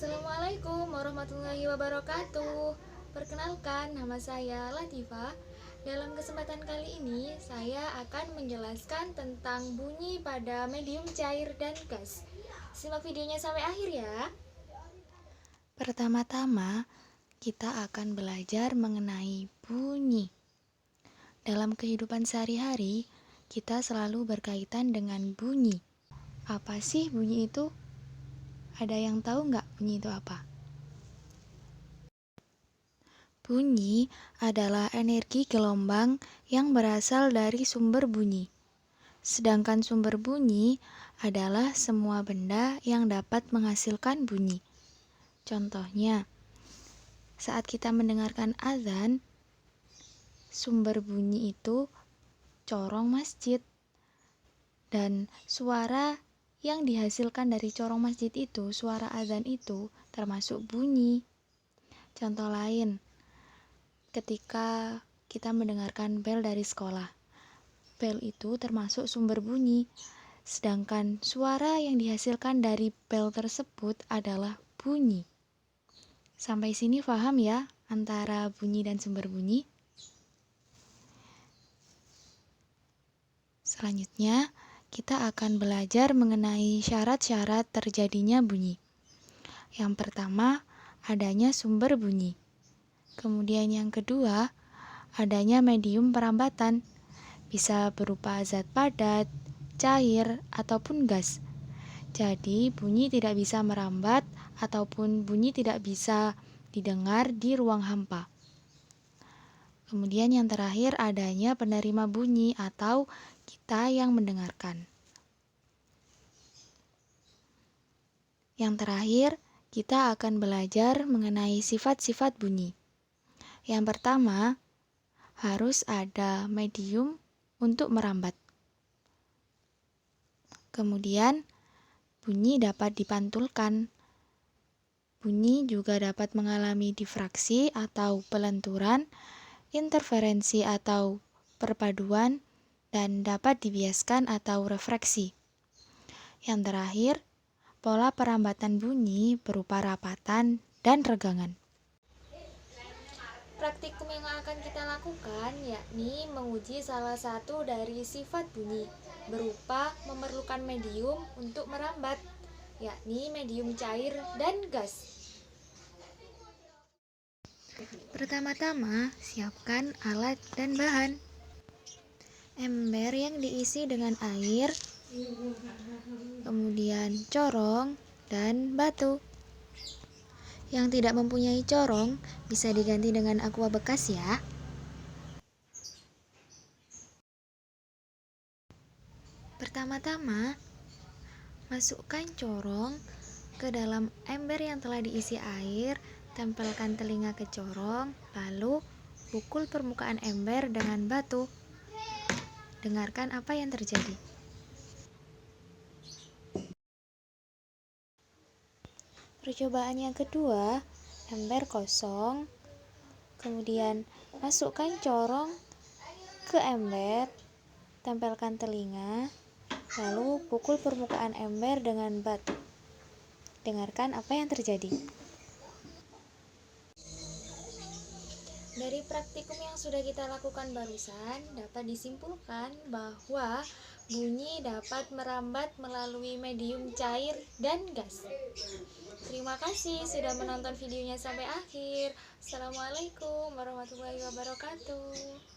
Assalamualaikum warahmatullahi wabarakatuh. Perkenalkan, nama saya Latifah. Dalam kesempatan kali ini, saya akan menjelaskan tentang bunyi pada medium cair dan gas. Simak videonya sampai akhir ya. Pertama-tama, kita akan belajar mengenai bunyi. Dalam kehidupan sehari-hari, kita selalu berkaitan dengan bunyi. Apa sih bunyi itu? Ada yang tahu nggak bunyi itu apa? Bunyi adalah energi gelombang yang berasal dari sumber bunyi. Sedangkan sumber bunyi adalah semua benda yang dapat menghasilkan bunyi. Contohnya, saat kita mendengarkan azan, sumber bunyi itu corong masjid. Dan suara yang dihasilkan dari corong masjid itu, suara azan itu termasuk bunyi. Contoh lain, ketika kita mendengarkan bel dari sekolah, bel itu termasuk sumber bunyi. Sedangkan suara yang dihasilkan dari bel tersebut adalah bunyi. Sampai sini paham ya antara bunyi dan sumber bunyi? Selanjutnya, kita akan belajar mengenai syarat-syarat terjadinya bunyi. Yang pertama, adanya sumber bunyi. Kemudian yang kedua, adanya medium perambatan. Bisa berupa zat padat, cair, ataupun gas. Jadi, bunyi tidak bisa merambat ataupun bunyi tidak bisa didengar di ruang hampa. Kemudian yang terakhir adanya penerima bunyi atau kita yang mendengarkan. Yang terakhir, kita akan belajar mengenai sifat-sifat bunyi. Yang pertama, harus ada medium untuk merambat. Kemudian, bunyi dapat dipantulkan. Bunyi juga dapat mengalami difraksi atau pelenturan, interferensi atau perpaduan, dan dapat dibiaskan atau refraksi. Yang terakhir, pola perambatan bunyi berupa rapatan dan regangan. Praktikum yang akan kita lakukan yakni menguji salah satu dari sifat bunyi berupa memerlukan medium untuk merambat, yakni medium cair dan gas. Pertama-tama, siapkan alat dan bahan. Ember yang diisi dengan air, kemudian corong dan batu. Yang tidak mempunyai corong bisa diganti dengan aqua bekas ya. Pertama-tama, masukkan corong ke dalam ember yang telah diisi air, tempelkan telinga ke corong, lalu pukul permukaan ember dengan batu. Dengarkan apa yang terjadi. Percobaan yang kedua, ember kosong, kemudian masukkan corong ke ember, tempelkan telinga, lalu pukul permukaan ember dengan batu. Dengarkan apa yang terjadi. Dari praktikum yang sudah kita lakukan barusan, dapat disimpulkan bahwa bunyi dapat merambat melalui medium cair dan gas. Terima kasih sudah menonton videonya sampai akhir. Assalamualaikum warahmatullahi wabarakatuh.